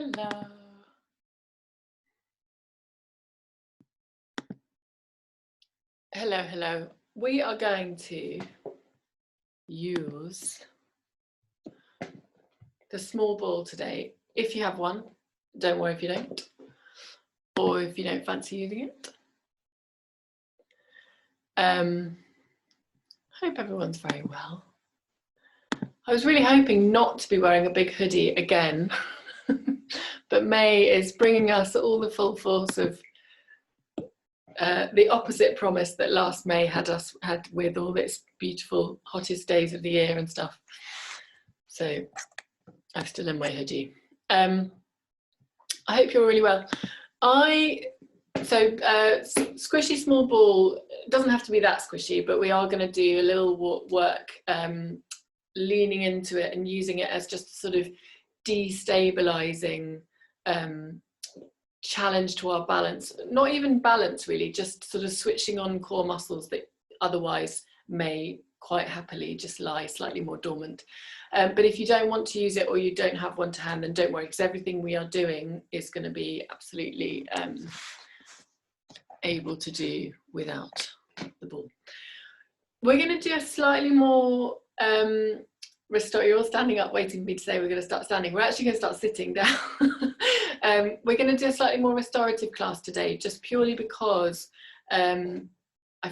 Hello. Hello, hello. We are going to use the small ball today. If you have one, don't worry if you don't, or if you don't fancy using it. Hope everyone's very well. I was really hoping not to be wearing a big hoodie again, but May is bringing us all the full force of the opposite promise that last May had with all its beautiful hottest days of the year and stuff. So I'm still in my hoodie. I hope you're really well. Squishy small ball, it doesn't have to be that squishy, but we are going to do a little work leaning into it and using it as just sort of destabilizing challenge to our balance. Not even balance really, just sort of switching on core muscles that otherwise may quite happily just lie slightly more dormant. But if you don't want to use it or you don't have one to hand, then don't worry, because everything we are doing is going to be absolutely able to do without the ball. We're going to do a slightly more you're all standing up waiting for me to say we're going to start standing. We're actually going to start sitting down. We're going to do a slightly more restorative class today, just purely because I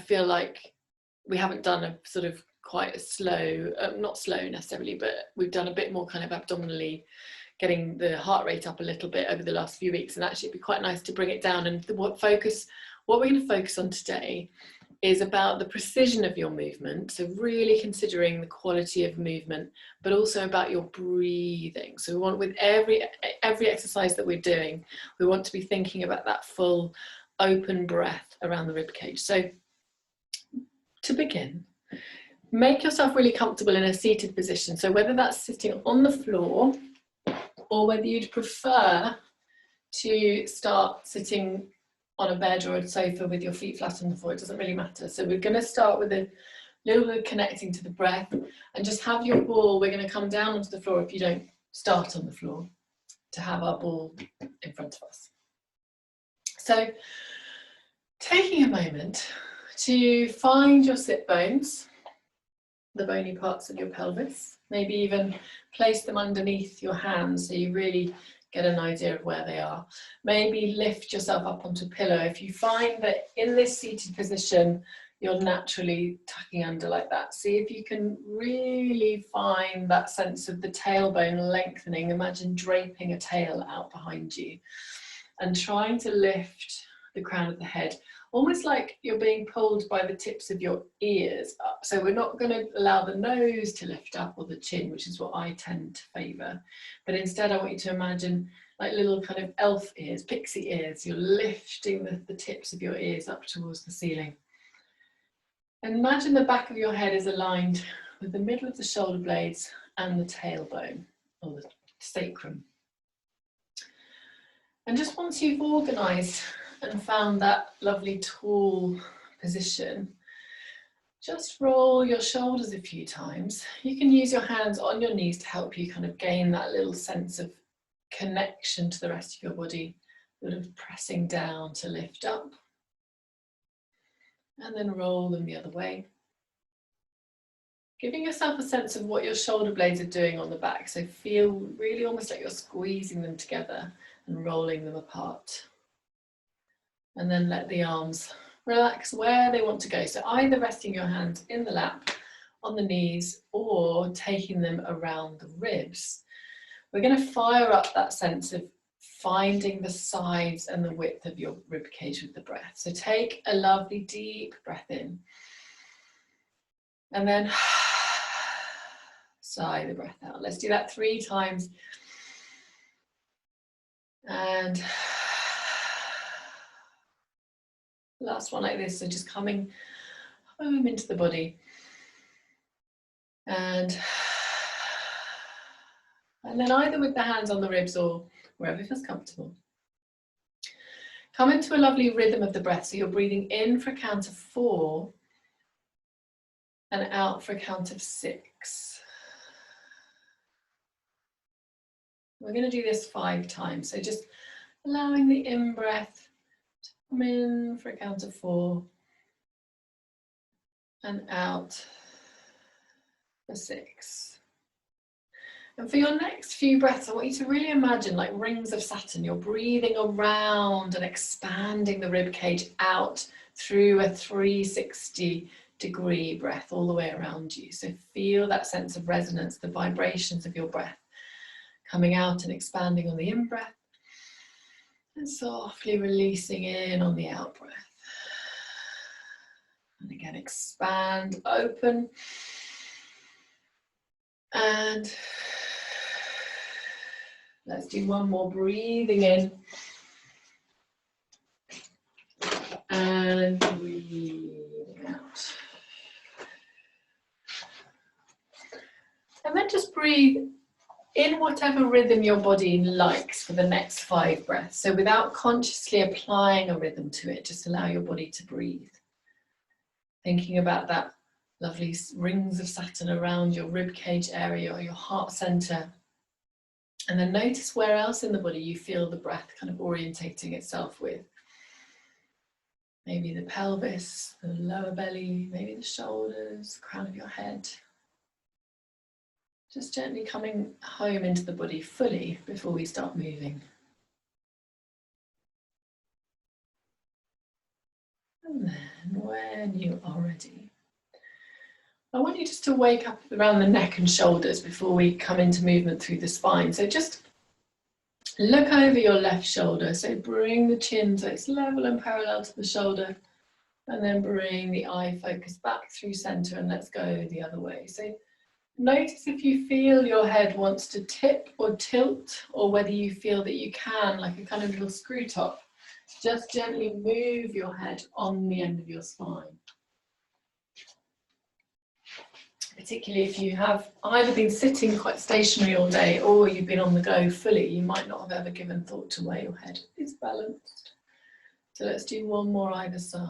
feel like we haven't done a sort of quite a slow, not slow necessarily, but we've done a bit more kind of abdominally, getting the heart rate up a little bit over the last few weeks, and actually it'd be quite nice to bring it down. And what we're going to focus on today is about the precision of your movement, so really considering the quality of movement, but also about your breathing. So we want, with every exercise that we're doing, we want to be thinking about that full open breath around the rib cage. So to begin, make yourself really comfortable in a seated position. So whether that's sitting on the floor or whether you'd prefer to start sitting on a bed or a sofa with your feet flat on the floor, it doesn't really matter. So we're going to start with a little bit of connecting to the breath, and just have your ball, we're going to come down onto the floor if you don't start on the floor, to have our ball in front of us. So taking a moment to find your sit bones, the bony parts of your pelvis, maybe even place them underneath your hands so you really get an idea of where they are. Maybe lift yourself up onto a pillow. If you find that in this seated position, you're naturally tucking under like that, see if you can really find that sense of the tailbone lengthening. Imagine draping a tail out behind you and trying to lift the crown of the head, almost like you're being pulled by the tips of your ears up. So we're not going to allow the nose to lift up or the chin, which is what I tend to favour. But instead I want you to imagine like little kind of elf ears, pixie ears. You're lifting the tips of your ears up towards the ceiling. And imagine the back of your head is aligned with the middle of the shoulder blades and the tailbone, or the sacrum. And just once you've organised and found that lovely tall position, just roll your shoulders a few times. You can use your hands on your knees to help you kind of gain that little sense of connection to the rest of your body, sort of pressing down to lift up. And then roll them the other way. Giving yourself a sense of what your shoulder blades are doing on the back. So feel really almost like you're squeezing them together and rolling them apart. And then let the arms relax where they want to go. So either resting your hands in the lap, on the knees, or taking them around the ribs. We're going to fire up that sense of finding the size and the width of your rib cage with the breath. So take a lovely deep breath in. And then sigh the breath out. Let's do that 3 times. And last one like this, so just coming home into the body. And then either with the hands on the ribs or wherever feels comfortable. Come into a lovely rhythm of the breath. So you're breathing in for a count of 4 and out for a count of 6. We're going to do this 5 times. So just allowing the in-breath to come in for a count of 4 and out for 6. And for your next few breaths, I want you to really imagine like rings of Saturn. You're breathing around and expanding the rib cage out through a 360-degree breath all the way around you. So feel that sense of resonance, the vibrations of your breath coming out and expanding on the in-breath and softly releasing in on the out-breath. And again, expand, open, and let's do one more, breathing in and breathing out. And then just breathe in whatever rhythm your body likes for the next 5 breaths. So without consciously applying a rhythm to it, just allow your body to breathe. Thinking about that lovely rings of Saturn around your rib cage area or your heart center. And then notice where else in the body you feel the breath kind of orientating itself with. Maybe the pelvis, the lower belly, maybe the shoulders, crown of your head. Just gently coming home into the body fully before we start moving. And then when you are ready, I want you just to wake up around the neck and shoulders before we come into movement through the spine. So just look over your left shoulder. So bring the chin so it's level and parallel to the shoulder. And then bring the eye focus back through center and let's go the other way. So notice if you feel your head wants to tip or tilt, or whether you feel that you can, like a kind of little screw top. Just gently move your head on the end of your spine. Particularly if you have either been sitting quite stationary all day or you've been on the go fully, you might not have ever given thought to where your head is balanced. So let's do one more either side.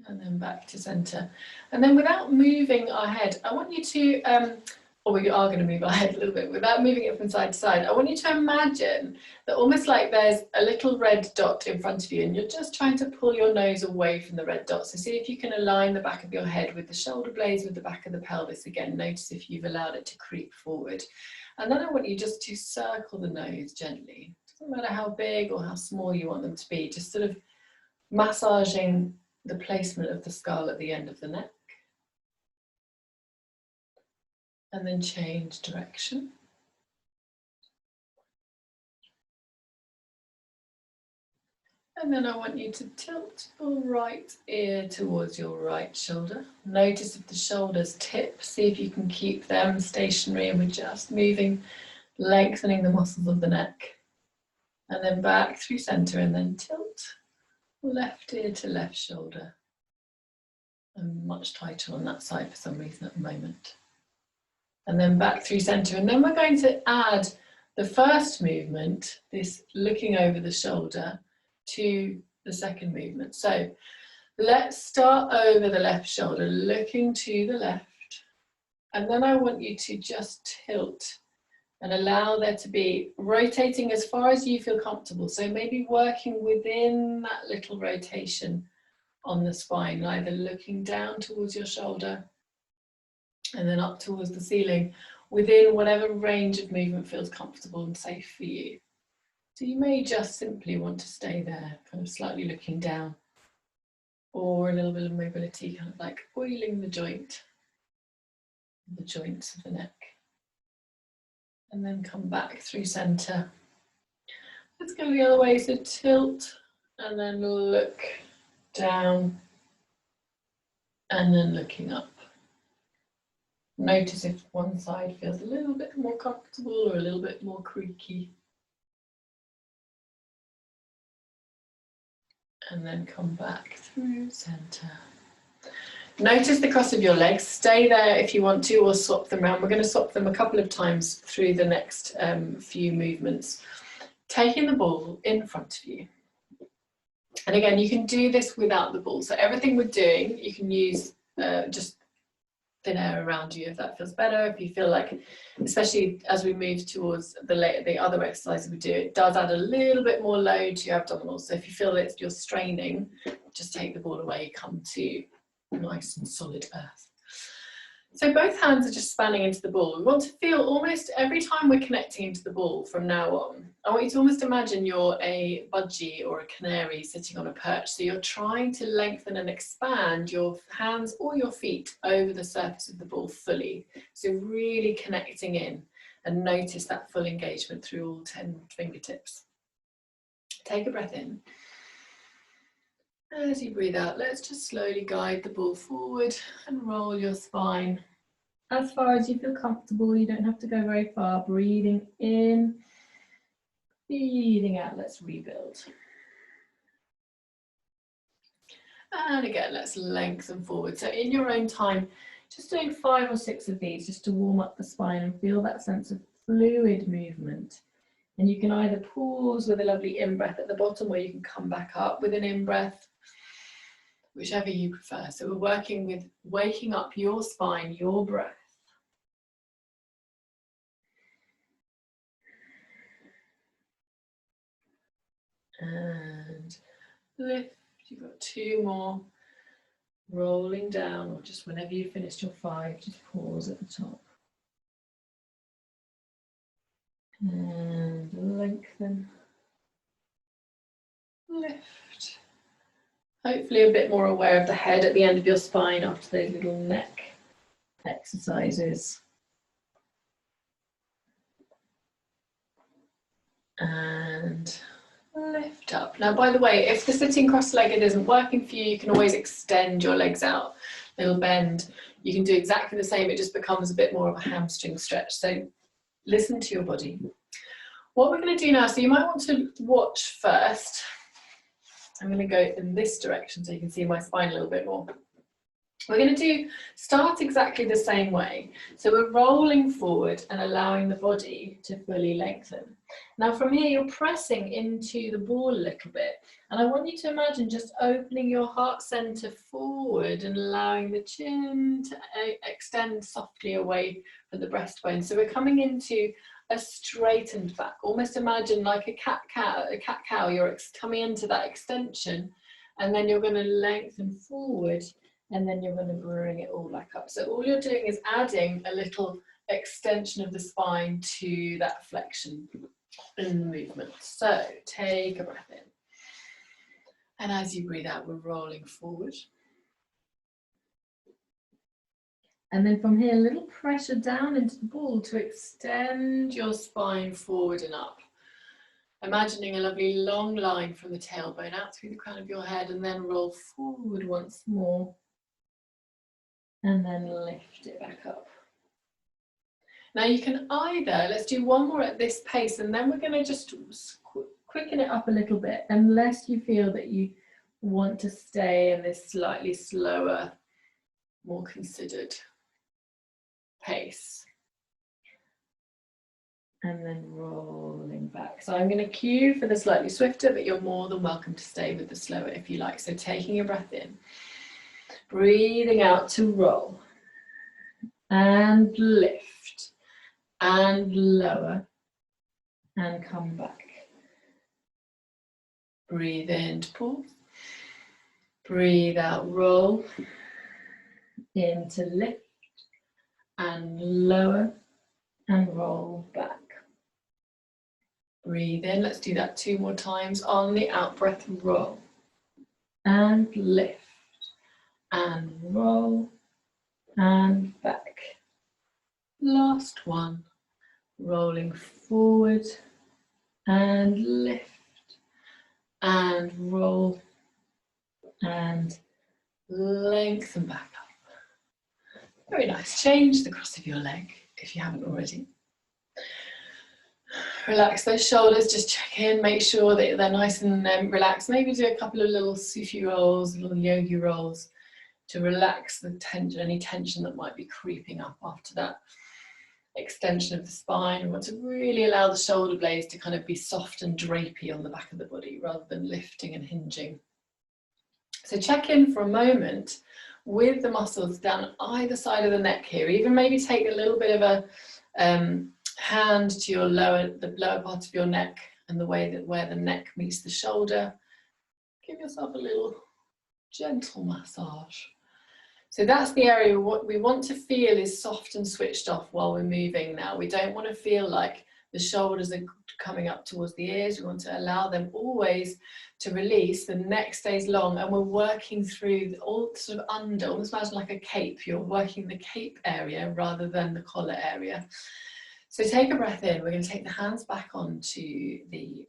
And then back to center. And then without moving our head, I want you to, or we are going to move our head a little bit, without moving it from side to side, I want you to imagine that almost like there's a little red dot in front of you and you're just trying to pull your nose away from the red dot. So see if you can align the back of your head with the shoulder blades, with the back of the pelvis. Again, notice if you've allowed it to creep forward. And then I want you just to circle the nose gently. Doesn't matter how big or how small you want them to be, just sort of massaging the placement of the skull at the end of the neck. And then change direction. And then I want you to tilt your right ear towards your right shoulder. Notice if the shoulders tip, see if you can keep them stationary, and we're just moving, lengthening the muscles of the neck. And then back through center and then tilt. Left ear to left shoulder. I'm much tighter on that side for some reason at the moment. And then back through center. And then we're going to add the first movement, this looking over the shoulder, to the second movement. So let's start over the left shoulder, looking to the left. And then I want you to just tilt and allow there to be rotating as far as you feel comfortable. So maybe working within that little rotation on the spine, either looking down towards your shoulder and then up towards the ceiling, within whatever range of movement feels comfortable and safe for you. So you may just simply want to stay there, kind of slightly looking down, or a little bit of mobility, kind of like oiling the joints of the neck. And then come back through center. Let's go the other way, so tilt and then look down and then looking up. Notice if one side feels a little bit more comfortable or a little bit more creaky. And then come back through center. Notice the cross of your legs. Stay there if you want to, or swap them around. We're going to swap them a couple of times through the next few movements. Taking the ball in front of you. And again, you can do this without the ball. So everything we're doing, you can use just thin air around you if that feels better. If you feel like, especially as we move towards the other exercises we do, it does add a little bit more load to your abdominals. So if you feel that you're straining, just take the ball away, come to nice and solid earth. So both hands are just spanning into the ball. We want to feel almost every time we're connecting into the ball from now on, I want you to almost imagine you're a budgie or a canary sitting on a perch. So you're trying to lengthen and expand your hands or your feet over the surface of the ball fully. So really connecting in, and notice that full engagement through all 10 fingertips. Take a breath in. As you breathe out, let's just slowly guide the ball forward and roll your spine as far as you feel comfortable. You don't have to go very far. Breathing in, breathing out. Let's rebuild. And again, let's lengthen forward. So in your own time, just doing 5 or 6 of these just to warm up the spine and feel that sense of fluid movement. And you can either pause with a lovely in-breath at the bottom, or you can come back up with an in-breath, whichever you prefer. So we're working with waking up your spine, your breath. And lift. You've got 2 more. Rolling down, or just whenever you've finished your 5, just pause at the top. And lengthen. Lift. Hopefully a bit more aware of the head at the end of your spine after those little neck exercises. And lift up. Now, by the way, if the sitting cross-legged isn't working for you, you can always extend your legs out, little bend. You can do exactly the same, it just becomes a bit more of a hamstring stretch. So listen to your body. What we're going to do now, so you might want to watch first. I'm going to go in this direction so you can see my spine a little bit more. We're going to start exactly the same way. So we're rolling forward and allowing the body to fully lengthen. Now from here, you're pressing into the ball a little bit. And I want you to imagine just opening your heart center forward and allowing the chin to extend softly away from the breastbone. So we're coming into a straightened back. Almost imagine like a cat-cow. You're coming into that extension, and then you're going to lengthen forward, and then you're going to bring it all back up. So all you're doing is adding a little extension of the spine to that flexion in the movement. So take a breath in. And as you breathe out, we're rolling forward. And then from here, a little pressure down into the ball to extend your spine forward and up. Imagining a lovely long line from the tailbone out through the crown of your head, and then roll forward once more. And then lift it back up. Now you can either, let's do one more at this pace, and then we're going to just quicken it up a little bit, unless you feel that you want to stay in this slightly slower, more considered pace. And then rolling back. So I'm going to cue for the slightly swifter, but you're more than welcome to stay with the slower if you like. So taking a breath in, breathing out to roll, and lift, and lower, and come back. Breathe in to pause, breathe out, roll, into lift, and lower, and roll back. Breathe in, let's do that 2 more times. On the out breath, roll, and lift, and roll, and back. Last one, rolling forward, and lift, and roll, and lengthen back up. Very nice. Change the cross of your leg if you haven't already. Relax those shoulders, just check in, make sure that they're nice and relaxed. Maybe do a couple of little sufi rolls, little yogi rolls to relax the tension, any tension that might be creeping up after that extension of the spine. We want to really allow the shoulder blades to kind of be soft and drapey on the back of the body rather than lifting and hinging. So check in for a moment with the muscles down either side of the neck here. Even maybe take a little bit of a hand to your the lower part of your neck and the way that where the neck meets the shoulder. Give yourself a little gentle massage. So that's the area what we want to feel is soft and switched off while we're moving now. We don't want to feel like the shoulders are coming up towards the ears. We want to allow them always to release. The neck stays long and we're working through all sort of under, almost imagine like a cape. You're working the cape area rather than the collar area. So take a breath in. We're going to take the hands back onto the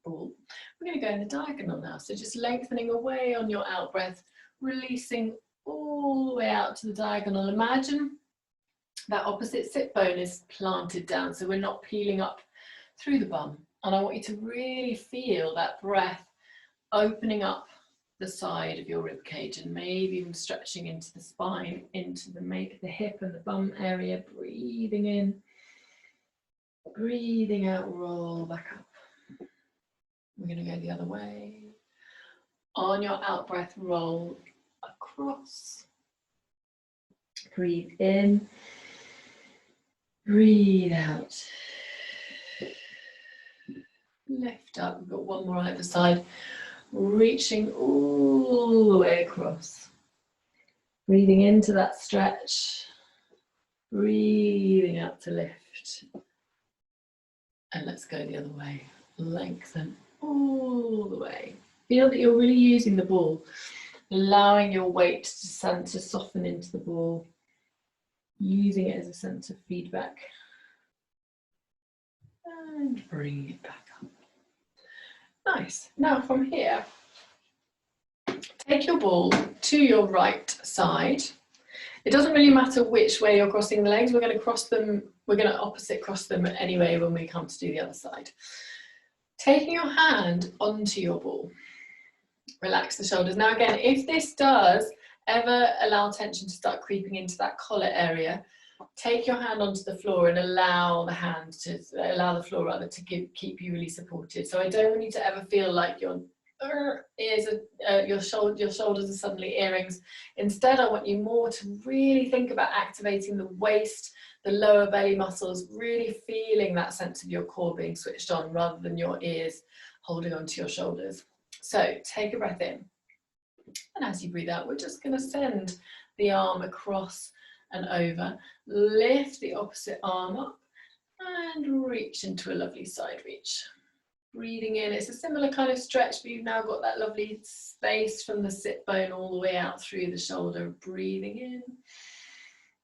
ball. We're going to go in the diagonal now. So just lengthening away on your out breath, releasing all the way out to the diagonal. Imagine that opposite sit bone is planted down, so we're not peeling up through the bum. And I want you to really feel that breath opening up the side of your rib cage and maybe even stretching into the spine, into the hip and the bum area. Breathing in, breathing out, roll back up. We're going to go the other way. On your out breath, roll across. Breathe in. Breathe out. Lift up. We've got one more on either side. Reaching all the way across. Breathing into that stretch. Breathing out to lift. And let's go the other way. Lengthen all the way. Feel that you're really using the ball. Allowing your weight to soften into the ball. Using it as a sense of feedback. And bringing it back up. Nice. Now from here, take your ball to your right side. It doesn't really matter which way you're crossing the legs. We're going to cross them, we're going to opposite cross them anyway when we come to do the other side. Taking your hand onto your ball. Relax the shoulders. Now again, if this does ever allow tension to start creeping into that collar area, take your hand onto the floor and allow the floor rather to keep you really supported. So I don't want you to ever feel like your ears are, your shoulders are suddenly earrings. Instead, I want you more to really think about activating the waist, the lower belly muscles, really feeling that sense of your core being switched on rather than your ears holding onto your shoulders. So take a breath in. And as you breathe out, we're just going to send the arm across and over. Lift the opposite arm up and reach into a lovely side reach. Breathing in, it's a similar kind of stretch, but you've now got that lovely space from the sit bone all the way out through the shoulder. Breathing in,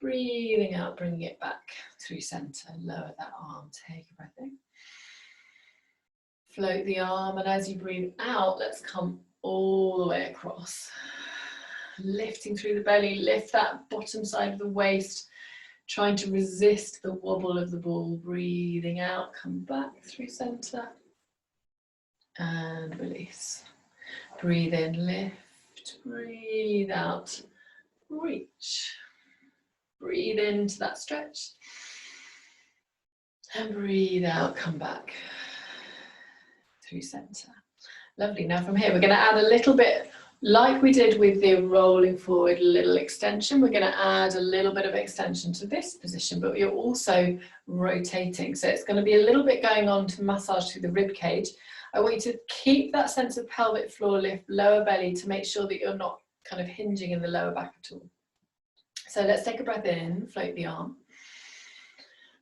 breathing out, bringing it back through center. Lower that arm, take a breath in. Float the arm, and as you breathe out, let's come all the way across. Lifting through the belly, lift that bottom side of the waist, trying to resist the wobble of the ball. Breathing out, come back through center and release. Breathe in, lift, breathe out, reach. Breathe into that stretch and breathe out, come back through center. Lovely. Now from here, we're going to add a little bit, like we did with the rolling forward little extension. We're going to add a little bit of extension to this position, but you're also rotating. So it's going to be a little bit going on to massage through the rib cage. I want you to keep that sense of pelvic floor lift, lower belly, to make sure that you're not kind of hinging in the lower back at all. So let's take a breath in, float the arm.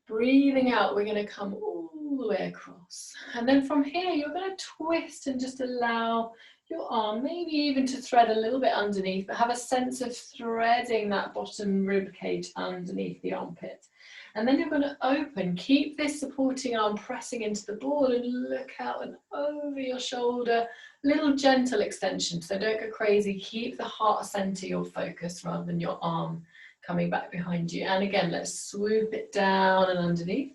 Breathing out, we're going to come all the way across. And then from here, you're going to twist and just allow your arm maybe even to thread a little bit underneath, but have a sense of threading that bottom rib cage underneath the armpit. And then you're going to open, keep this supporting arm pressing into the ball and look out and over your shoulder. Little gentle extension, so don't go crazy. Keep the heart center your focus rather than your arm coming back behind you. And again, let's swoop it down and underneath.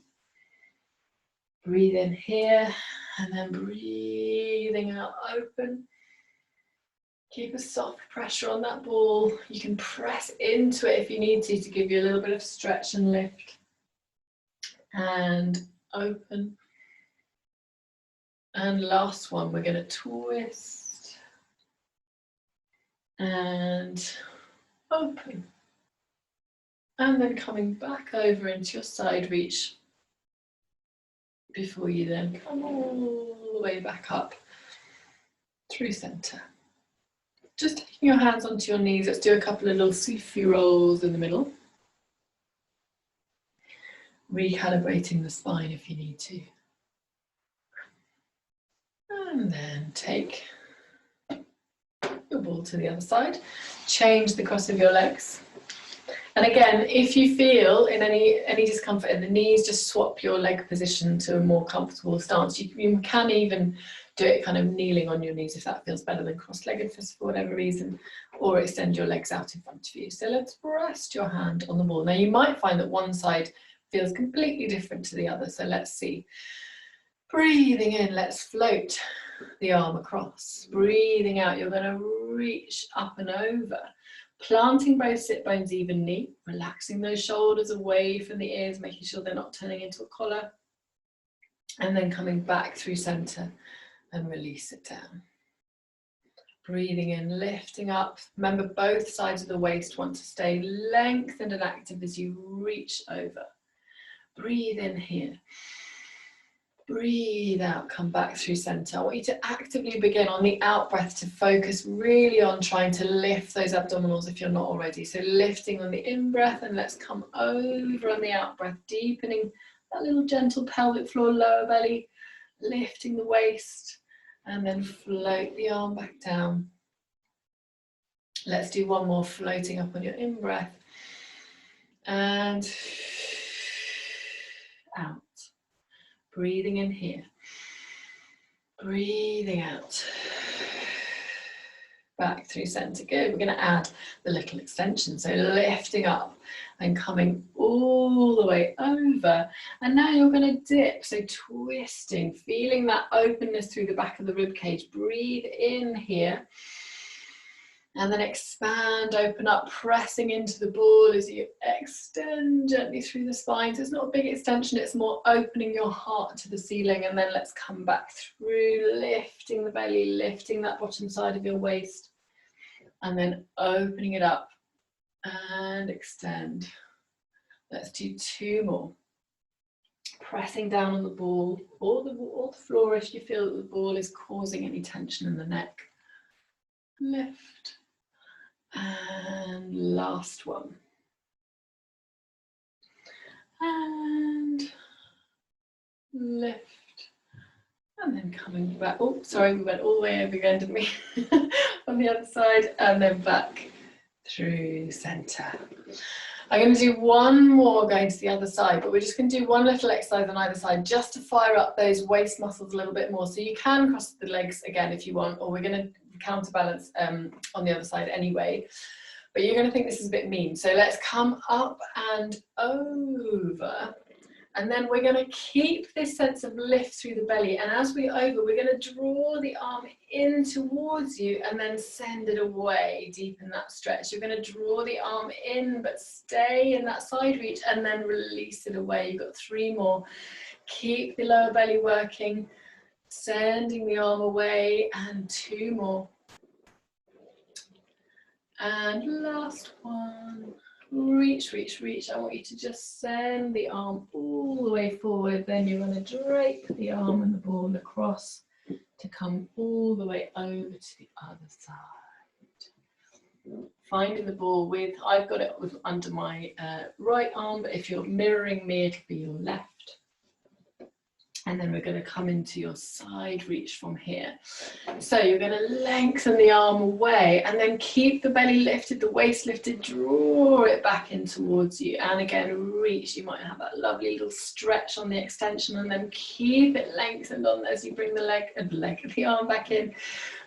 Breathe in here and then breathing out, open. Keep a soft pressure on that ball. You can press into it if you need to give you a little bit of stretch and lift. And open. And last one, we're going to twist and open. And then coming back over into your side reach before you then come all the way back up through center. Just taking your hands onto your knees, let's do a couple of little Sufi rolls in the middle. Recalibrating the spine if you need to. And then take your ball to the other side. Change the cross of your legs. And again, if you feel in any discomfort in the knees, just swap your leg position to a more comfortable stance. You can even do it kind of kneeling on your knees if that feels better than cross-legged for whatever reason, or extend your legs out in front of you. So let's rest your hand on the ball. Now you might find that one side feels completely different to the other, so let's see. Breathing in, let's float the arm across. Breathing out, you're going to reach up and over. Planting both sit bones evenly, relaxing those shoulders away from the ears, making sure they're not turning into a collar. And then coming back through center and release it down. Breathing in, lifting up. Remember, both sides of the waist want to stay lengthened and active as you reach over. Breathe in here. Breathe out, come back through center. I want you to actively begin on the out breath to focus really on trying to lift those abdominals if you're not already. So lifting on the in breath, and let's come over on the out breath, deepening that little gentle pelvic floor, lower belly, lifting the waist, and then float the arm back down. Let's do one more, floating up on your in breath and out. Breathing in here, breathing out, back through center. Good. We're going to add the little extension, so lifting up and coming all the way over, and now you're going to dip, so twisting, feeling that openness through the back of the rib cage. Breathe in here. And then expand, open up, pressing into the ball as you extend gently through the spine. So it's not a big extension, it's more opening your heart to the ceiling. And then let's come back through, lifting the belly, lifting that bottom side of your waist. And then opening it up and extend. Let's do two more. Pressing down on the ball or the floor if you feel that the ball is causing any tension in the neck. Lift. And last one. And lift. And then coming back. Oh, sorry, we went all the way over again, didn't we? On the other side, and then back through center. I'm going to do one more going to the other side, but we're just going to do one little exercise on either side just to fire up those waist muscles a little bit more. So you can cross the legs again if you want, or we're going to counterbalance on the other side anyway, but you're going to think this is a bit mean. So let's come up and over, and then we're going to keep this sense of lift through the belly, and as we over, we're going to draw the arm in towards you and then send it away, deepen that stretch. You're going to draw the arm in but stay in that side reach and then release it away. You've got three more. Keep the lower belly working, sending the arm away, and two more. And last one. Reach, reach, reach. I want you to just send the arm all the way forward. Then you're going to drape the arm and the ball across to come all the way over to the other side. Finding the ball with, I've got it under my right arm, but if you're mirroring me, it'll be your left. And then we're going to come into your side reach from here. So you're going to lengthen the arm away and then keep the belly lifted, the waist lifted, draw it back in towards you. And again, reach. You might have that lovely little stretch on the extension, and then keep it lengthened on as you bring the arm back in.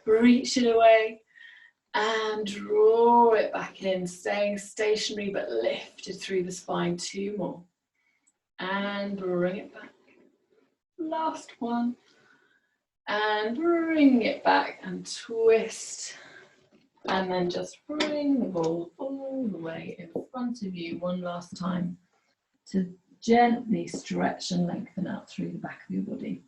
Reach it away and draw it back in, staying stationary but lifted through the spine. Two more. And bring it back. Last one, and bring it back and twist, and then just bring the ball all the way in front of you one last time to gently stretch and lengthen out through the back of your body.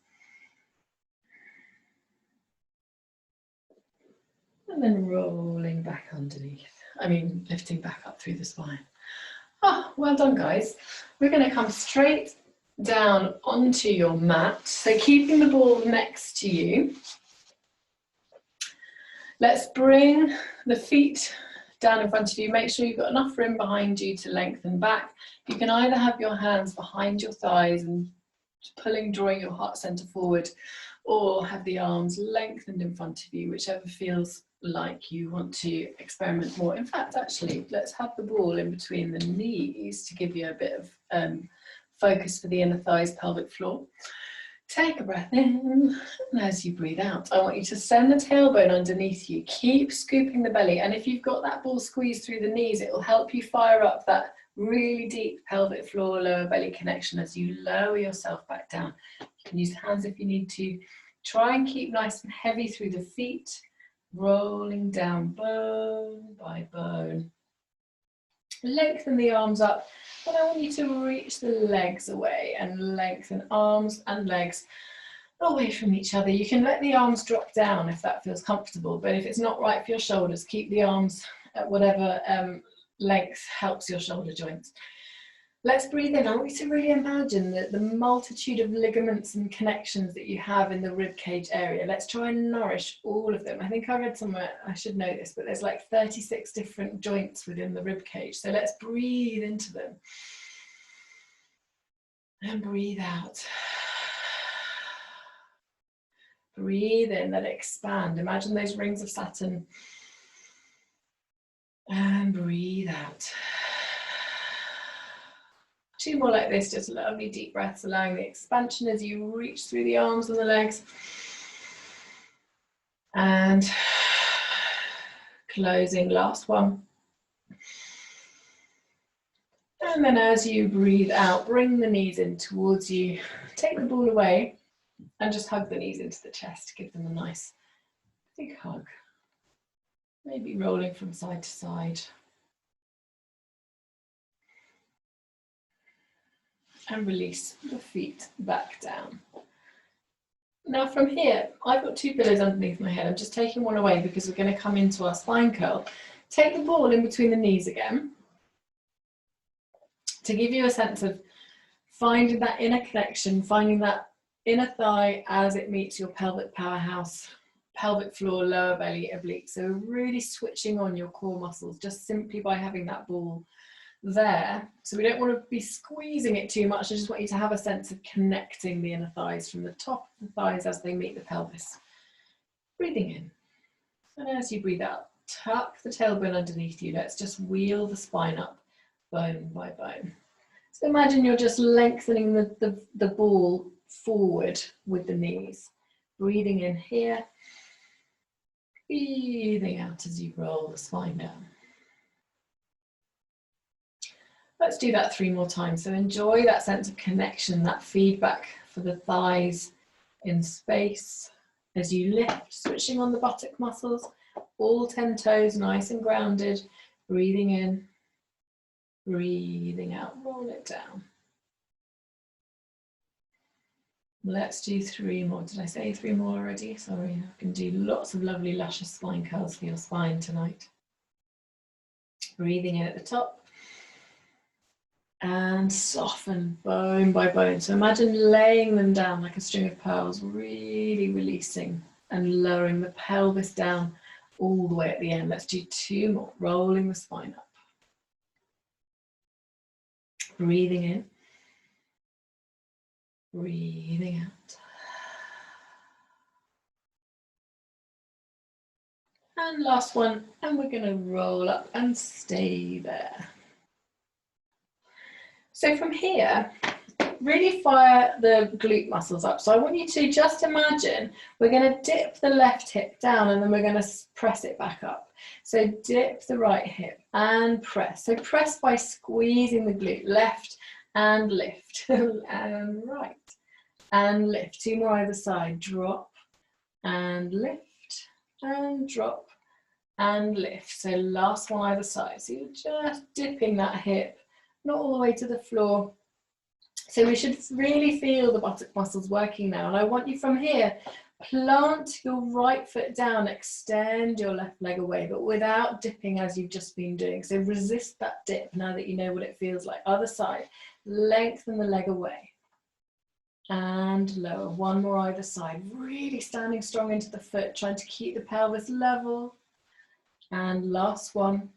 And then rolling back underneath. lifting back up through the spine. Oh, well done, guys. We're going to come straight down onto your mat. So keeping the ball next to you. Let's bring the feet down in front of you. Make sure you've got enough room behind you to lengthen back. You can either have your hands behind your thighs and drawing your heart center forward, or have the arms lengthened in front of you, whichever feels like you want to experiment more. In fact, actually, let's have the ball in between the knees to give you a bit of focus for the inner thighs, pelvic floor. Take a breath in, and as you breathe out, I want you to send the tailbone underneath you. Keep scooping the belly, and if you've got that ball squeezed through the knees, it will help you fire up that really deep pelvic floor, lower belly connection as you lower yourself back down. You can use hands if you need to. Try and keep nice and heavy through the feet, rolling down bone by bone. Lengthen the arms up, and I want you to reach the legs away and lengthen arms and legs away from each other. You can let the arms drop down if that feels comfortable, but if it's not right for your shoulders, keep the arms at whatever length helps your shoulder joints. Let's breathe in. I want you to really imagine the multitude of ligaments and connections that you have in the rib cage area. Let's try and nourish all of them. I think I read somewhere, I should know this, but there's like 36 different joints within the rib cage. So let's breathe into them. And breathe out. Breathe in, let it expand. Imagine those rings of Saturn. And breathe out. 2 more like this, just lovely deep breaths, allowing the expansion as you reach through the arms and the legs. And closing, last one. And then as you breathe out, bring the knees in towards you. Take the ball away and just hug the knees into the chest. Give them a nice big hug. Maybe rolling from side to side. And release the feet back down. Now from here, I've got 2 pillows underneath my head. I'm just taking one away because we're going to come into our spine curl. Take the ball in between the knees again to give you a sense of finding that inner connection, finding that inner thigh as it meets your pelvic powerhouse, pelvic floor, lower belly, oblique. So really switching on your core muscles just simply by having that ball there. So we don't want to be squeezing it too much. I just want you to have a sense of connecting the inner thighs from the top of the thighs as they meet the pelvis. Breathing in. And as you breathe out, tuck the tailbone underneath you. Let's just wheel the spine up, bone by bone. So imagine you're just lengthening the ball forward with the knees. Breathing in here. Breathing out as you roll the spine down. Let's do that 3 more times. So enjoy that sense of connection, that feedback for the thighs in space as you lift, switching on the buttock muscles, all 10 toes nice and grounded. Breathing in, breathing out, roll it down. Let's do 3 more. Did I say 3 more already? Sorry, I can do lots of lovely luscious spine curls for your spine tonight. Breathing in at the top. And soften bone by bone. So imagine laying them down like a string of pearls, really releasing and lowering the pelvis down all the way at the end. Let's do 2 more, rolling the spine up. Breathing in, breathing out. And last one, and we're going to roll up and stay there. So from here, really fire the glute muscles up. So I want you to just imagine we're going to dip the left hip down and then we're going to press it back up. So dip the right hip and press. So press by squeezing the glute, left and lift and right and lift. 2 more either side, drop and lift and drop and lift. So last one either side. So you're just dipping that hip, not all the way to the floor, So we should really feel the buttock muscles working now. And I want you from here, plant your right foot down, extend your left leg away, but without dipping as you've just been doing. So resist that dip now that you know what it feels like. Other side, lengthen the leg away. And lower, one more either side, really standing strong into the foot, trying to keep the pelvis level. And last one.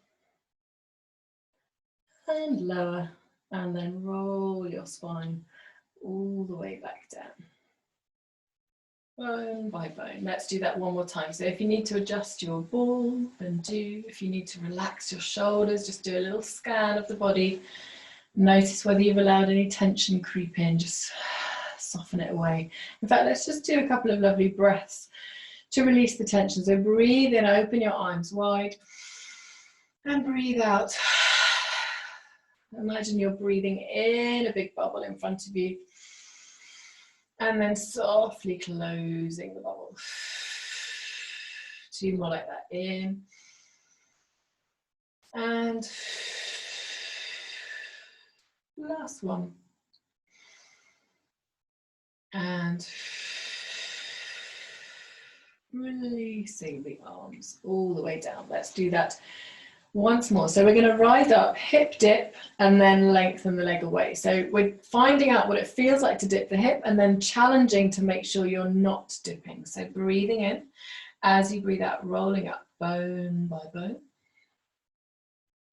And lower, and then roll your spine all the way back down. Bone by bone. Let's do that one more time. So if you need to adjust your ball, then do. If you need to relax your shoulders, just do a little scan of the body. Notice whether you've allowed any tension creep in, just soften it away. In fact, let's just do a couple of lovely breaths to release the tension. So breathe in, open your arms wide, and breathe out. Imagine you're breathing in a big bubble in front of you, and then softly closing the bubble. Two more like that, in, and last one. And releasing the arms all the way down. Let's do that once more. So we're going to rise up, hip dip, and then lengthen the leg away. So we're finding out what it feels like to dip the hip and then challenging to make sure you're not dipping. So breathing in, as you breathe out, rolling up bone by bone.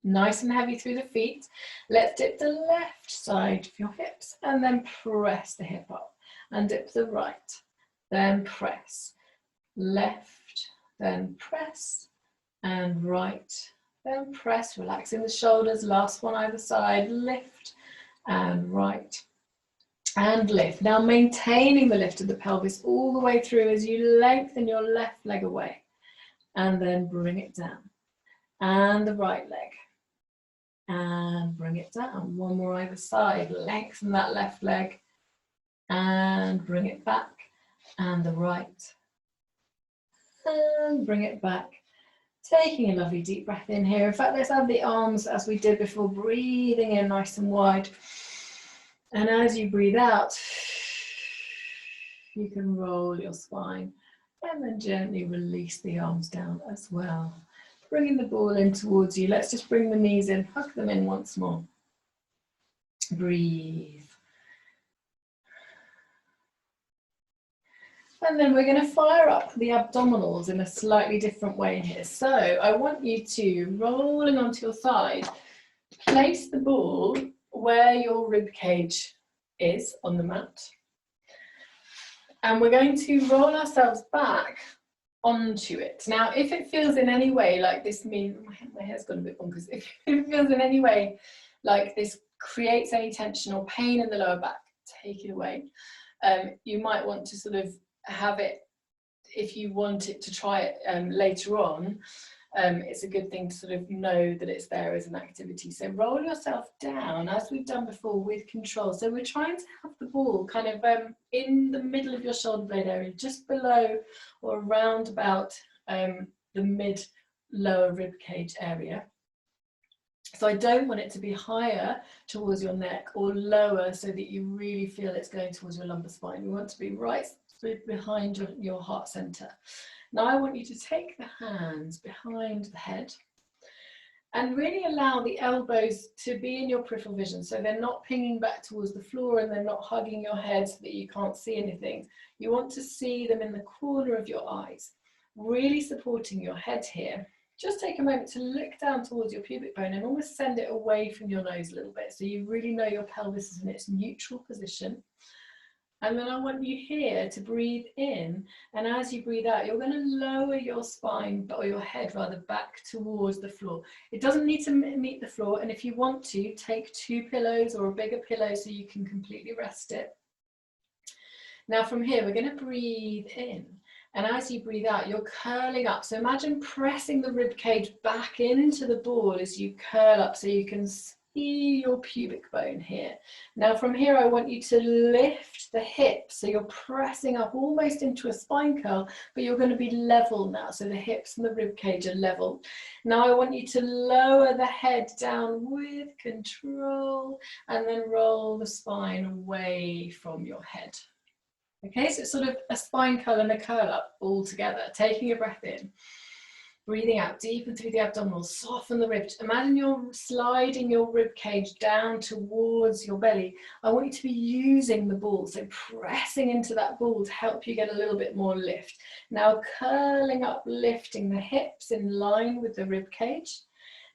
Nice and heavy through the feet. Let's dip the left side of your hips and then press the hip up. And dip the right, then press, left, then press, and right, then press, relaxing the shoulders, last one either side, lift, and right, and lift. Now maintaining the lift of the pelvis all the way through as you lengthen your left leg away, and then bring it down, and the right leg, and bring it down, one more either side, lengthen that left leg, and bring it back, and the right, and bring it back. Taking a lovely deep breath in here. In fact, let's have the arms as we did before, breathing in nice and wide. And as you breathe out, you can roll your spine and then gently release the arms down as well. Bringing the ball in towards you. Let's just bring the knees in, hug them in once more. Breathe. And then we're going to fire up the abdominals in a slightly different way here. So I want you to, rolling onto your side, place the ball where your rib cage is on the mat. And we're going to roll ourselves back onto it. Now, if it feels in any way like this means, my hair's gone a bit bonkers, if it feels in any way like this creates any tension or pain in the lower back, take it away. You might want to sort of have it, if you want it to try it later on, it's a good thing to sort of know that it's there as an activity. So roll yourself down as we've done before with control. So we're trying to have the ball kind of in the middle of your shoulder blade area, just below or around about the mid lower rib cage area. So I don't want it to be higher towards your neck or lower so that you really feel it's going towards your lumbar spine. We want to be right behind your heart center. Now I want you to take the hands behind the head and really allow the elbows to be in your peripheral vision, so they're not pinging back towards the floor and they're not hugging your head so that you can't see anything. You want to see them in the corner of your eyes, really supporting your head here. Just take a moment to look down towards your pubic bone and almost send it away from your nose a little bit, so you really know your pelvis is in its neutral position. And then I want you here to breathe in, and as you breathe out, you're going to lower your spine, or your head rather, back towards the floor. It doesn't need to meet the floor, and if you want to, take 2 pillows or a bigger pillow so you can completely rest it. Now from here, we're going to breathe in, and as you breathe out, you're curling up. So imagine pressing the rib cage back into the ball as you curl up, so you can your pubic bone here. Now from here, I want you to lift the hips. So you're pressing up almost into a spine curl, but you're going to be level now. So the hips and the rib cage are level. Now I want you to lower the head down with control and then roll the spine away from your head. Okay, so it's sort of a spine curl and a curl up all together. Taking a breath in. Breathing out deep and through the abdominals, soften the ribs. Imagine you're sliding your rib cage down towards your belly. I want you to be using the ball, so pressing into that ball to help you get a little bit more lift. Now curling up, lifting the hips in line with the rib cage.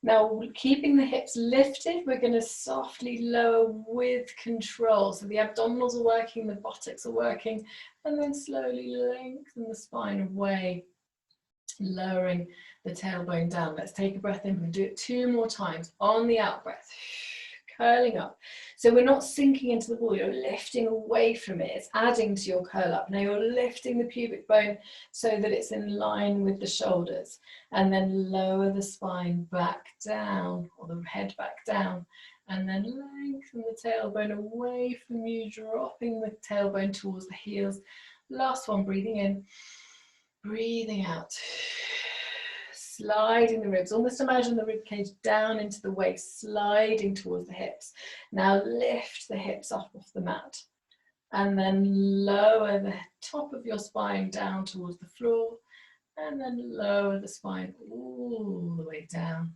Now keeping the hips lifted, we're going to softly lower with control. So the abdominals are working, the buttocks are working, and then slowly lengthen the spine away. Lowering the tailbone down. Let's take a breath in. We'll do it 2 more times on the out breath. Curling up. So we're not sinking into the ball, you're lifting away from it. It's adding to your curl up. Now you're lifting the pubic bone so that it's in line with the shoulders. And then lower the spine back down, or the head back down. And then lengthen the tailbone away from you, dropping the tailbone towards the heels. Last one, breathing in. Breathing out, sliding the ribs. Almost imagine the rib cage down into the waist, sliding towards the hips. Now lift the hips up off the mat and then lower the top of your spine down towards the floor and then lower the spine all the way down.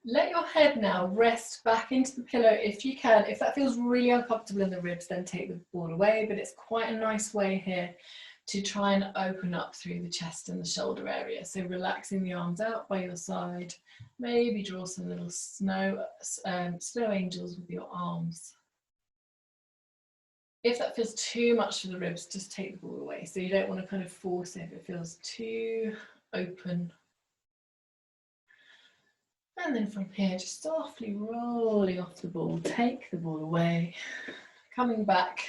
Let your head now rest back into the pillow if you can. If that feels really uncomfortable in the ribs, then take the ball away, but it's quite a nice way here to try and open up through the chest and the shoulder area. So relaxing the arms out by your side, maybe draw some little snow angels with your arms. If that feels too much for the ribs, just take the ball away. So you don't want to kind of force it if it feels too open. And then from here, just softly rolling off the ball, take the ball away, coming back.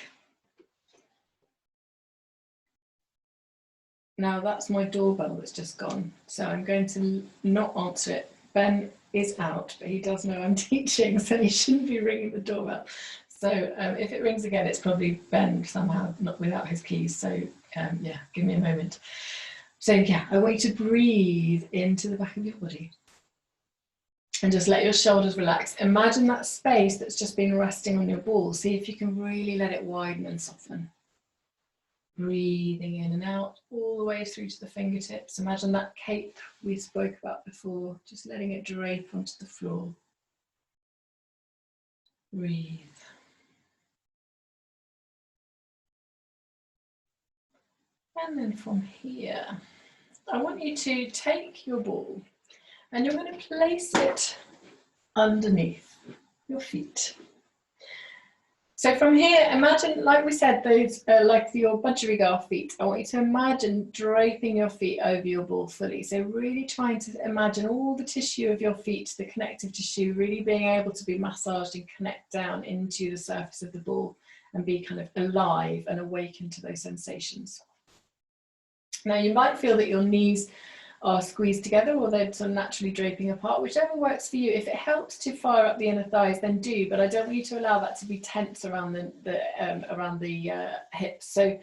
Now that's my doorbell that's just gone, so I'm going to not answer it. Ben is out, but he does know I'm teaching, so he shouldn't be ringing the doorbell. So if it rings again, it's probably Ben somehow, not without his keys. So yeah, give me a moment. So yeah, I want you to breathe into the back of your body and just let your shoulders relax. Imagine that space that's just been resting on your ball. See if you can really let it widen and soften. Breathing in and out all the way through to the fingertips. Imagine that cape we spoke about before, just letting it drape onto the floor. Breathe. And then from here, I want you to take your ball and you're going to place it underneath your feet. So from here, imagine, like we said, those like your budgerigar feet. I want you to imagine draping your feet over your ball fully. So really trying to imagine all the tissue of your feet, the connective tissue, really being able to be massaged and connect down into the surface of the ball and be kind of alive and awaken to those sensations. Now you might feel that your knees are squeezed together or they're sort of naturally draping apart, whichever works for you. If it helps to fire up the inner thighs, then do, but I don't want you to allow that to be tense around the hips. So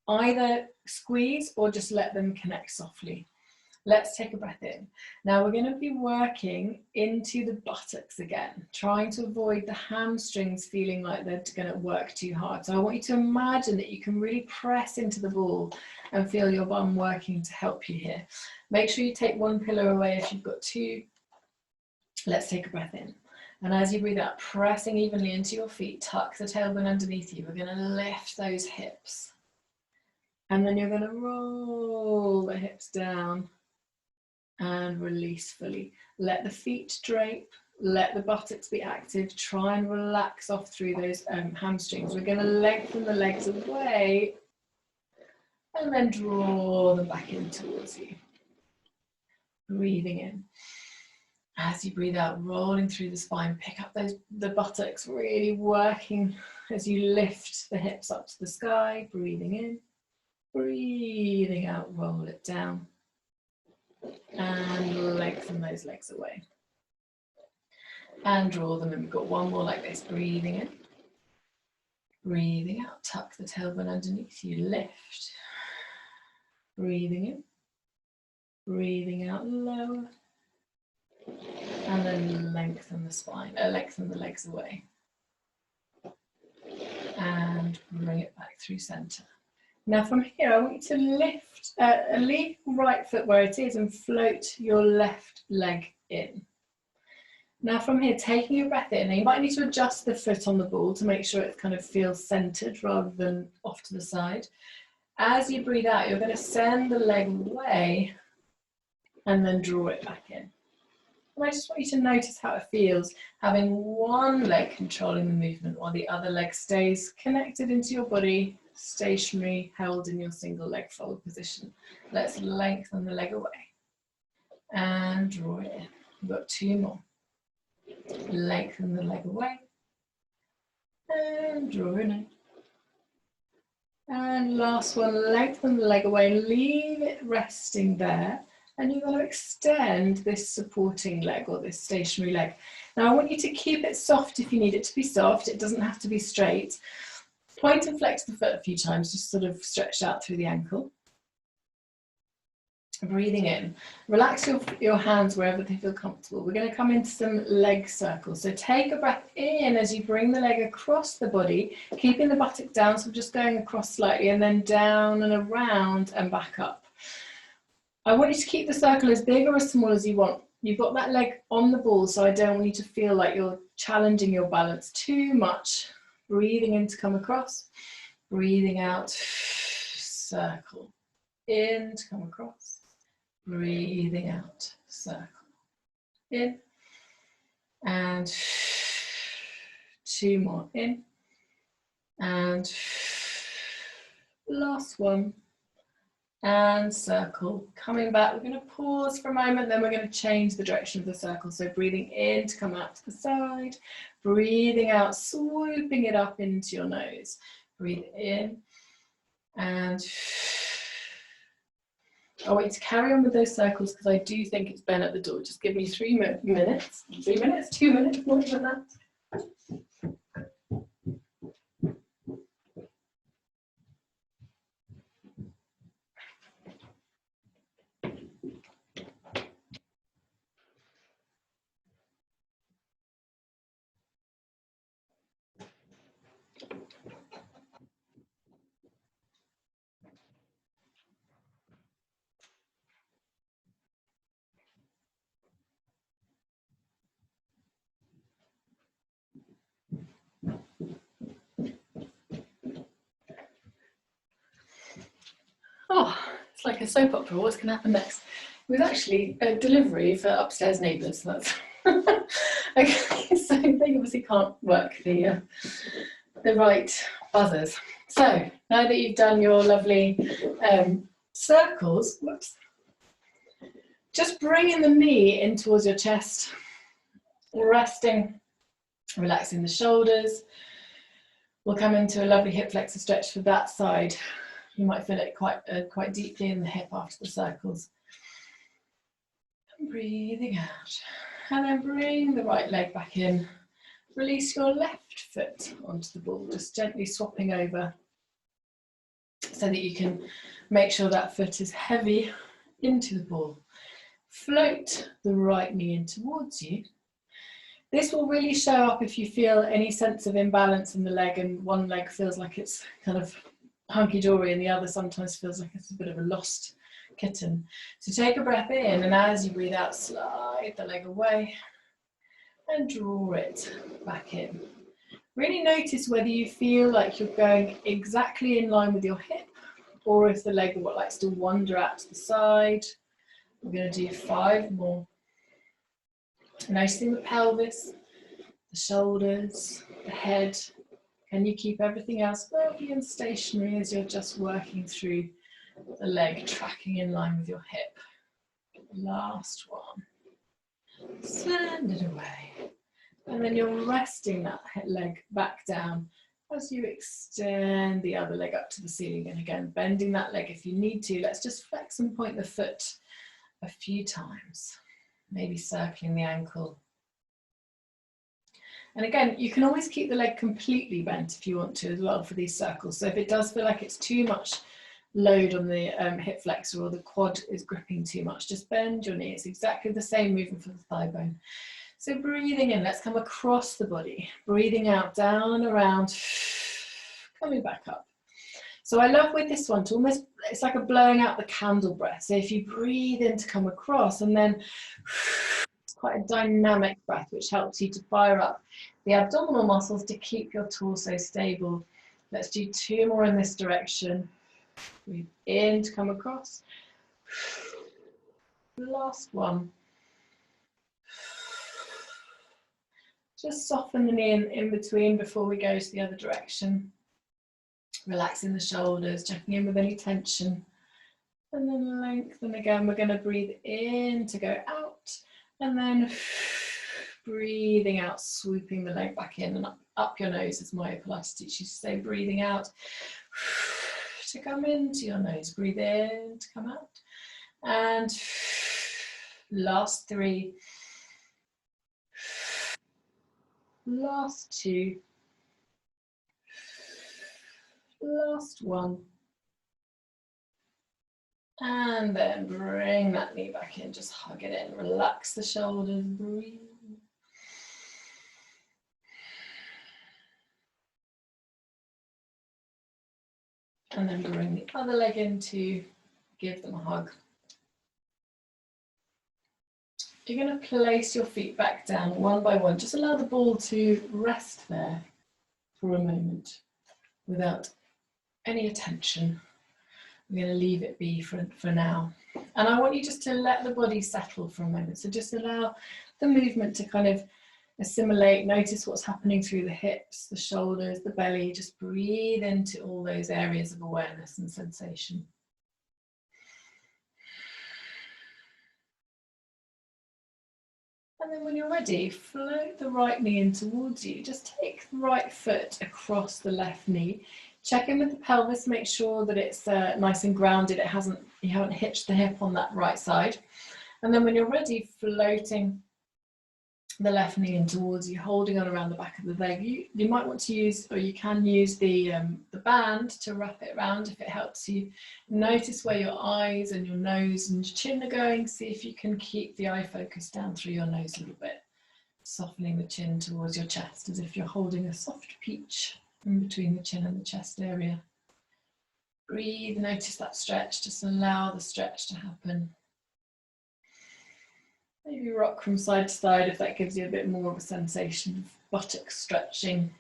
either squeeze or just let them connect softly. Let's take a breath in. Now we're going to be working into the buttocks again, trying to avoid the hamstrings feeling like they're going to work too hard. So I want you to imagine that you can really press into the ball and feel your bum working to help you here. Make sure you take one pillow away if you've got two. Let's take a breath in. And as you breathe out, pressing evenly into your feet, tuck the tailbone underneath you. We're going to lift those hips. And then you're going to roll the hips down and release fully. Let the feet drape, let the buttocks be active, try and relax off through those hamstrings. We're going to lengthen the legs away and then draw them back in towards you. Breathing in. As you breathe out, rolling through the spine, pick up the buttocks, really working as you lift the hips up to the sky. Breathing in, breathing out, roll it down. And lengthen those legs away. and draw them in. We've got one more like this, breathing in, breathing out, tuck the tailbone underneath you, lift, breathing in, breathing out, lower, and then lengthen the spine, lengthen the legs away, and bring it back through center. Now from here, I want you to lift, leave your right foot where it is and float your left leg in. Now from here, taking your breath in, now you might need to adjust the foot on the ball to make sure it kind of feels centered rather than off to the side. As you breathe out, you're going to send the leg away and then draw it back in. And I just want you to notice how it feels, having one leg controlling the movement while the other leg stays connected into your body, stationary, held in your single leg fold position. Let's lengthen the leg away and draw it in. We've got two more. Lengthen the leg away and draw it in. And last one, lengthen the leg away, leave it resting there. And you're going to extend this supporting leg or this stationary leg. Now I want you to keep it soft if you need it to be soft. It doesn't have to be straight. Point and flex the foot a few times, just sort of stretch out through the ankle. Breathing in. Relax your hands wherever they feel comfortable. We're going to come into some leg circles. So take a breath in as you bring the leg across the body, keeping the buttock down. So just going across slightly and then down and around and back up. I want you to keep the circle as big or as small as you want. You've got that leg on the ball, so I don't want you to feel like you're challenging your balance too much. Breathing in to come across, breathing out, circle. In to come across, breathing out, circle. In, and two more, in, and last one. And circle, coming back. We're going to pause for a moment, then we're going to change the direction of the circle. So breathing in to come out to the side, breathing out, swooping it up into your nose. Breathe in, and I want you to carry on with those circles because I do think it's Ben at the door. Just give me 3 minutes, 2 minutes, more than that. Oh, it's like a soap opera. What's going to happen next? It was actually a delivery for upstairs neighbours. That's okay. So they obviously can't work the right buzzers. So now that you've done your lovely circles, whoops, just bringing the knee in towards your chest, resting, relaxing the shoulders. We'll come into a lovely hip flexor stretch for that side. You might feel it quite deeply in the hip after the circles. And breathing out. And then bring the right leg back in. Release your left foot onto the ball, just gently swapping over so that you can make sure that foot is heavy into the ball. Float the right knee in towards you. This will really show up if you feel any sense of imbalance in the leg and one leg feels like it's kind of hunky-dory and the other sometimes feels like it's a bit of a lost kitten. So take a breath in and as you breathe out, slide the leg away and draw it back in. Really notice whether you feel like you're going exactly in line with your hip or if the leg likes to wander out to the side. We're going to do 5 more. Noticing the pelvis, the shoulders, the head. Can you keep everything else lovely and stationary as you're just working through the leg, tracking in line with your hip? Last one. Send it away. And then you're resting that leg back down as you extend the other leg up to the ceiling. And again, bending that leg if you need to. Let's just flex and point the foot a few times. Maybe circling the ankle. And again, you can always keep the leg completely bent if you want to as well for these circles. So if it does feel like it's too much load on the hip flexor or the quad is gripping too much, just bend your knee. It's exactly the same movement for the thigh bone. So breathing in, let's come across the body. Breathing out, down and around, coming back up. So I love with this one to almost, it's like a blowing out the candle breath. So if you breathe in to come across, and then it's quite a dynamic breath, which helps you to fire up the abdominal muscles to keep your torso stable. Let's do 2 more in this direction. Breathe in to come across. Last one. Just soften the knee in between before we go to the other direction. Relaxing the shoulders, checking in with any tension. And then lengthen again. We're going to breathe in to go out. And then breathing out, swooping the leg back in and up your nose, as Maya Pilates teaches you to say. Breathing out to come into your nose. Breathe in to come out. And last 3. Last 2. Last 1. And then bring that knee back in, just hug it in, relax the shoulders, breathe. And then bring the other leg in to give them a hug. You're going to place your feet back down one by one. Just allow the ball to rest there for a moment without any attention. I'm going to leave it be for now. And I want you just to let the body settle for a moment. So just allow the movement to kind of assimilate. Notice what's happening through the hips, the shoulders, the belly. Just breathe into all those areas of awareness and sensation. And then when you're ready, float the right knee in towards you. Just take the right foot across the left knee. Check in with the pelvis, make sure that it's nice and grounded. You haven't hitched the hip on that right side. And then when you're ready, floating the left knee in towards you, holding on around the back of the leg. You might want to use, or you can use the band to wrap it around if it helps you. Notice where your eyes and your nose and your chin are going. See if you can keep the eye focus down through your nose a little bit. Softening the chin towards your chest as if you're holding a soft peach in between the chin and the chest area. Breathe, notice that stretch, just allow the stretch to happen. Maybe rock from side to side if that gives you a bit more of a sensation of buttock stretching.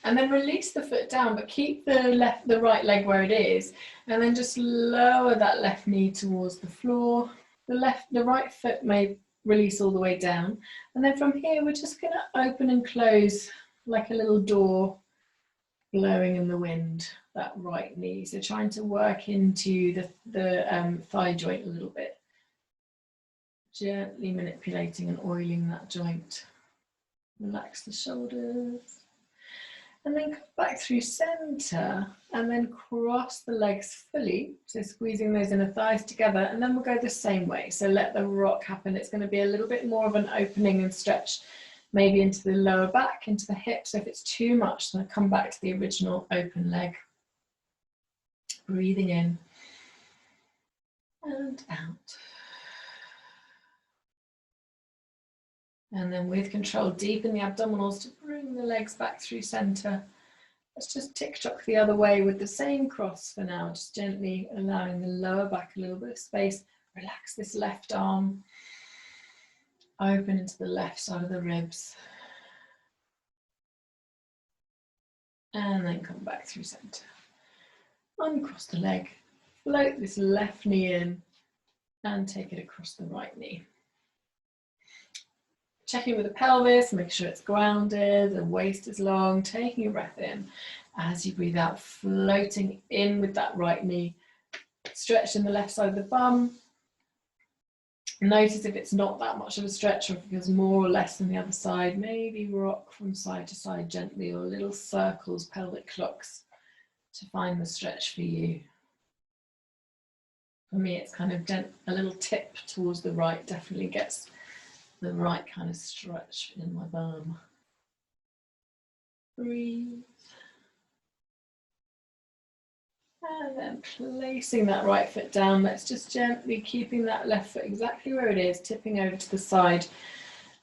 And then release the foot down, but keep the right leg where it is, and then just lower that left knee towards the floor. The right foot may release all the way down. And then from here, we're just going to open and close like a little door blowing in the wind, that right knee. So trying to work into the thigh joint a little bit. Gently manipulating and oiling that joint. Relax the shoulders. And then come back through center and then cross the legs fully. So squeezing those inner thighs together, and then we'll go the same way. So let the rock happen. It's going to be a little bit more of an opening and stretch, maybe into the lower back, into the hips. So if it's too much, then come back to the original open leg. Breathing in and out. And then with control, deepen the abdominals to bring the legs back through center. Let's just tick-tock the other way with the same cross for now, just gently allowing the lower back a little bit of space. Relax this left arm. Open into the left side of the ribs. And then come back through center. Uncross the leg. Float this left knee in and take it across the right knee. Checking with the pelvis, make sure it's grounded, the waist is long, taking a breath in. As you breathe out, floating in with that right knee. Stretching the left side of the bum. Notice if it's not that much of a stretch or if it feels more or less than the other side. Maybe rock from side to side gently, or little circles, pelvic clocks, to find the stretch for you. For me, it's kind of a little tip towards the right, definitely gets the right kind of stretch in my bum. Breathe. And then placing that right foot down, let's just gently keeping that left foot exactly where it is, tipping over to the side,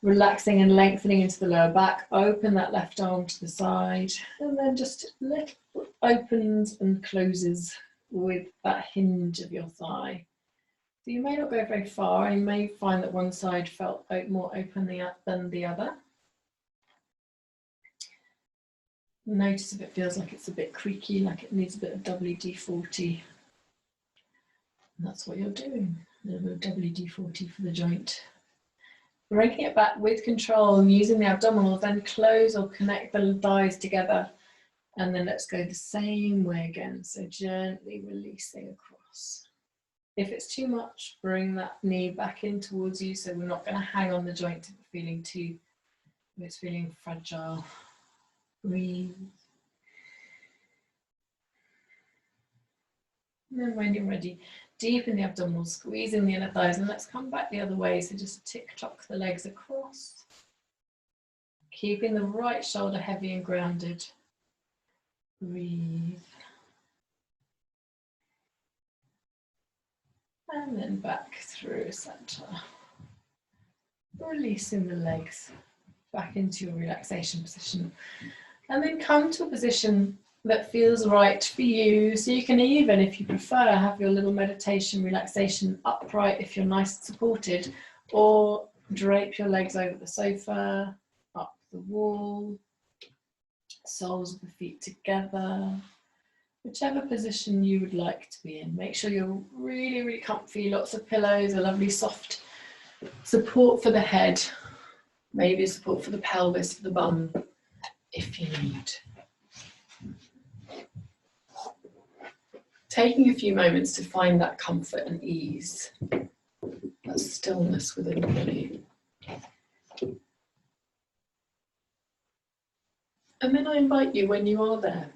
relaxing and lengthening into the lower back, open that left arm to the side, and then just little opens and closes with that hinge of your thigh. So you may not go very far, and you may find that one side felt more open than the other. Notice if it feels like it's a bit creaky, like it needs a bit of WD-40. And that's what you're doing, a little bit of WD-40 for the joint. Breaking it back with control and using the abdominals, then close or connect the thighs together. And then let's go the same way again. So gently releasing across. If it's too much, bring that knee back in towards you. So we're not going to hang on the joint if it's feeling fragile. Breathe. And then when you're ready, deepen the abdominals, squeezing the inner thighs, and let's come back the other way. So just tick-tock the legs across. Keeping the right shoulder heavy and grounded. Breathe. And then back through center. Releasing the legs back into your relaxation position. And then come to a position that feels right for you. So you can even, if you prefer, have your little meditation relaxation upright if you're nice and supported, or drape your legs over the sofa, up the wall, soles of the feet together, whichever position you would like to be in. Make sure you're really, really comfy, lots of pillows, a lovely soft support for the head, maybe support for the pelvis, for the bum, if you need. Taking a few moments to find that comfort and ease, that stillness within the body. And then I invite you, when you are there,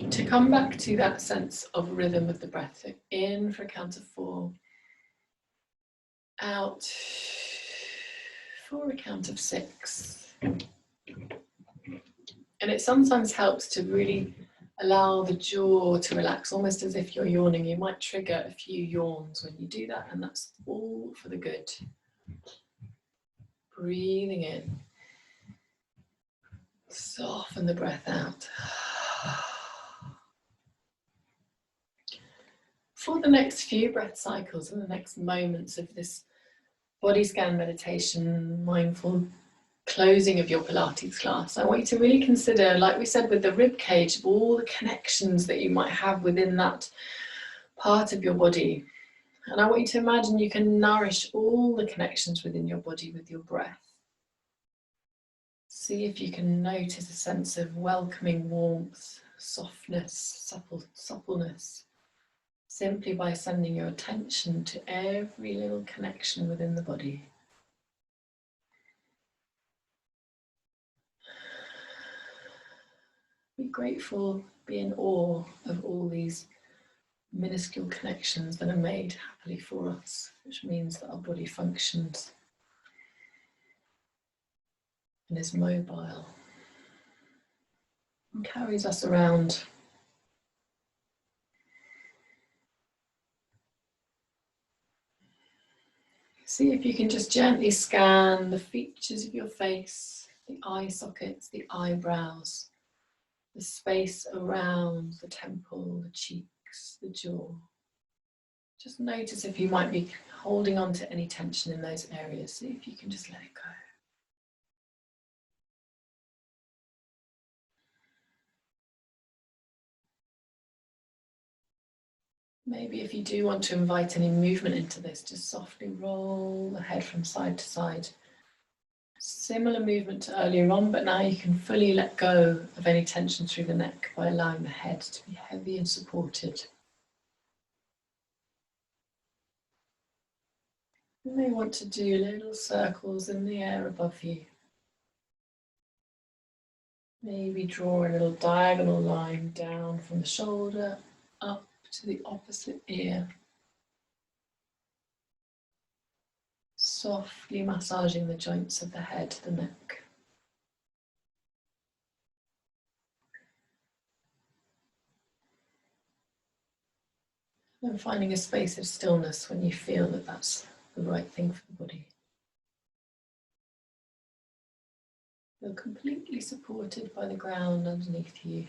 to come back to that sense of rhythm of the breath. So in for a count of 4, out for a count of 6. And it sometimes helps to really allow the jaw to relax, almost as if you're yawning. You might trigger a few yawns when you do that, and that's all for the good. Breathing in. Soften the breath out. For the next few breath cycles and the next moments of this body scan meditation, mindful closing of your Pilates class, I want you to really consider, like we said with the rib cage, all the connections that you might have within that part of your body. And I want you to imagine you can nourish all the connections within your body with your breath. See if you can notice a sense of welcoming warmth, softness, suppleness, simply by sending your attention to every little connection within the body. Be grateful, be in awe of all these minuscule connections that are made happily for us, which means that our body functions and is mobile and carries us around. See if you can just gently scan the features of your face, the eye sockets, the eyebrows, the space around the temple, the cheeks, the jaw. Just notice if you might be holding on to any tension in those areas. See if you can just let it go. Maybe if you do want to invite any movement into this, just softly roll the head from side to side. Similar movement to earlier on, but now you can fully let go of any tension through the neck by allowing the head to be heavy and supported. You may want to do little circles in the air above you. Maybe draw a little diagonal line down from the shoulder up to the opposite ear. softly massaging the joints of the head, the neck. And finding a space of stillness when you feel that that's the right thing for the body. Feel completely supported by the ground underneath you,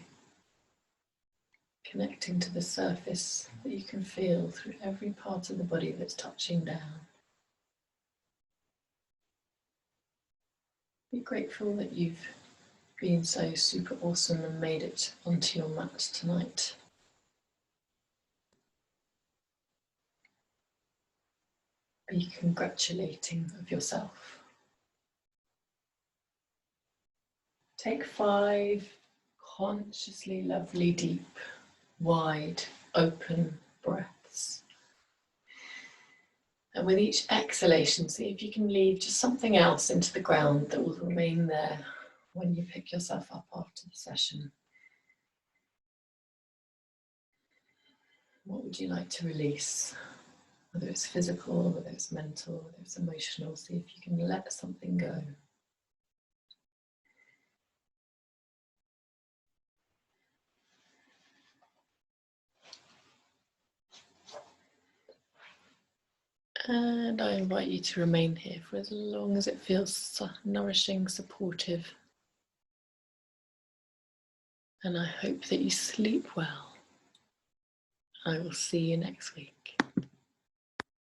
connecting to the surface that you can feel through every part of the body that's touching down. Be grateful that you've been so super awesome and made it onto your mat tonight. Be congratulating of yourself. Take 5 consciously lovely, deep, wide, open breaths. And with each exhalation, see if you can leave just something else into the ground that will remain there when you pick yourself up after the session. What would you like to release? Whether it's physical, whether it's mental, whether it's emotional, see if you can let something go. And I invite you to remain here for as long as it feels nourishing, supportive. And I hope that you sleep well. I will see you next week.